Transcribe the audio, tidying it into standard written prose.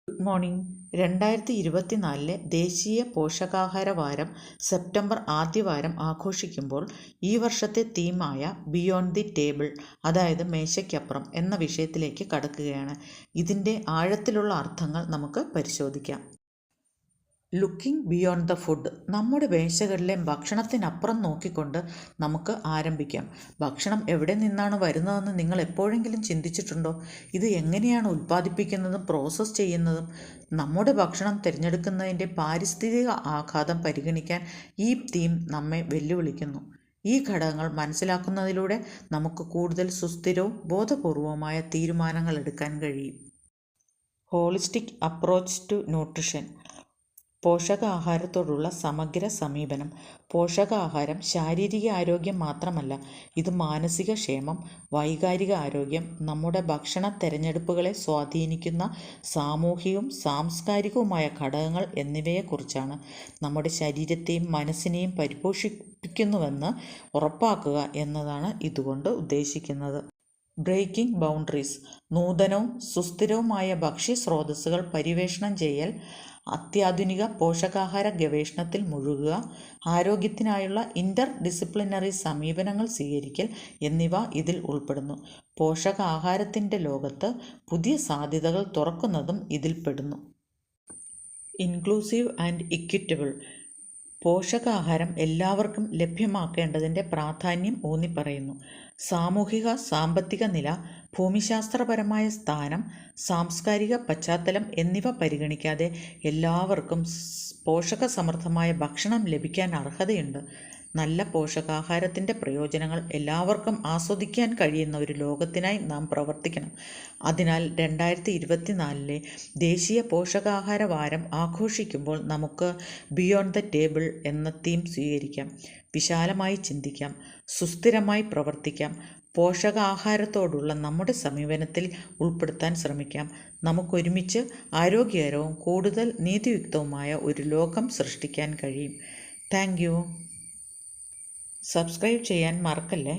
Good morning. 2024 ദേശീയ പോഷകാഹാര വാരം സെപ്റ്റംബർ ആദ്യവാരം ആഘോഷിക്കുമ്പോൾ ഈ വർഷത്തെ തീമായ ബിയോണ്ട് ദി ടേബിൾ, അതായത് മേശയ്ക്കപ്പുറം എന്ന വിഷയത്തിലേക്ക് കടക്കുകയാണ്. ഇതിൻ്റെ ആഴത്തിലുള്ള അർത്ഥങ്ങൾ നമുക്ക് പരിശോധിക്കാം. Looking beyond the food. നമ്മുടെ മേശകളിലെ ഭക്ഷണത്തിനപ്പുറം നോക്കിക്കൊണ്ട് നമുക്ക് ആരംഭിക്കാം. ഭക്ഷണം എവിടെ നിന്നാണ് വരുന്നതെന്ന് നിങ്ങൾ എപ്പോഴെങ്കിലും ചിന്തിച്ചിട്ടുണ്ടോ? ഇത് എങ്ങനെയാണ് ഉൽപ്പാദിപ്പിക്കുന്നതും പ്രോസസ്സ് ചെയ്യുന്നതും? നമ്മുടെ ഭക്ഷണം തിരഞ്ഞെടുക്കുന്നതിൻ്റെ പാരിസ്ഥിതിക ആഘാതം പരിഗണിക്കാൻ ഈ തീം നമ്മെ വെല്ലുവിളിക്കുന്നു. ഈ ഘടകങ്ങൾ മനസ്സിലാക്കുന്നതിലൂടെ നമുക്ക് കൂടുതൽ സുസ്ഥിരവും ബോധപൂർവവുമായ തീരുമാനങ്ങൾ എടുക്കാൻ കഴിയും. Holistic approach to nutrition. പോഷകാഹാരത്തോടുള്ള സമഗ്ര സമീപനം. പോഷകാഹാരം ശാരീരിക ആരോഗ്യം മാത്രമല്ല, ഇത് മാനസിക ക്ഷേമം, വൈകാരിക ആരോഗ്യം, നമ്മുടെ ഭക്ഷണ തെരഞ്ഞെടുപ്പുകളെ സ്വാധീനിക്കുന്ന സാമൂഹികവും സാംസ്കാരികവുമായ ഘടകങ്ങൾ എന്നിവയെക്കുറിച്ചാണ്. നമ്മുടെ ശരീരത്തെയും മനസ്സിനെയും പരിപോഷിപ്പിക്കുന്നുവെന്ന് ഉറപ്പാക്കുക എന്നതാണ് ഇതുകൊണ്ട് ഉദ്ദേശിക്കുന്നത്. Breaking boundaries. നൂതനവും സുസ്ഥിരവുമായ ഭക്ഷ്യസ്രോതസ്സുകൾ പര്യവേക്ഷണം ചെയ്യൽ, അത്യാധുനിക പോഷകാഹാര ഗവേഷണത്തിൽ മുഴുകുക, ആരോഗ്യത്തിനായുള്ള ഇൻ്റർ ഡിസിപ്ലിനറി സമീപനങ്ങൾ സ്വീകരിക്കൽ എന്നിവ ഇതിൽ ഉൾപ്പെടുന്നു. പോഷകാഹാരത്തിൻ്റെ ലോകത്ത് പുതിയ സാധ്യതകൾ തുറക്കുന്നതും ഇതിൽപ്പെടുന്നു. Inclusive and equitable. പോഷകാഹാരം എല്ലാവർക്കും ലഭ്യമാക്കേണ്ടതിൻ്റെ പ്രാധാന്യം ഊന്നിപ്പറയുന്നു. സാമൂഹിക സാമ്പത്തിക നില, ഭൂമിശാസ്ത്രപരമായ സ്ഥാനം, സാംസ്കാരിക പശ്ചാത്തലം എന്നിവ പരിഗണിക്കാതെ എല്ലാവർക്കും പോഷകസമൃദ്ധമായ ഭക്ഷണം ലഭിക്കാൻ അർഹതയുണ്ട്. നല്ല പോഷകാഹാരത്തിൻ്റെ പ്രയോജനങ്ങൾ എല്ലാവർക്കും ആസ്വദിക്കാൻ കഴിയുന്ന ഒരു ലോകത്തിനായി നാം പ്രവർത്തിക്കണം. അതിനാൽ 2024 ദേശീയ പോഷകാഹാര വാരം ആഘോഷിക്കുമ്പോൾ നമുക്ക് ബിയോണ്ട് ദ ടേബിൾ എന്ന തീം സ്വീകരിക്കാം. വിശാലമായി ചിന്തിക്കാം, സുസ്ഥിരമായി പ്രവർത്തിക്കാം, പോഷകാഹാരത്തോടുള്ള നമ്മുടെ സമീപനത്തിൽ ഉൾപ്പെടുത്താൻ ശ്രമിക്കാം. നമുക്കൊരുമിച്ച് ആരോഗ്യകരവും കൂടുതൽ നീതിയുക്തവുമായ ഒരു ലോകം സൃഷ്ടിക്കാൻ കഴിയും. Thank you. സബ്സ്ക്രൈബ് ചെയ്യാൻ മറക്കല്ലേ.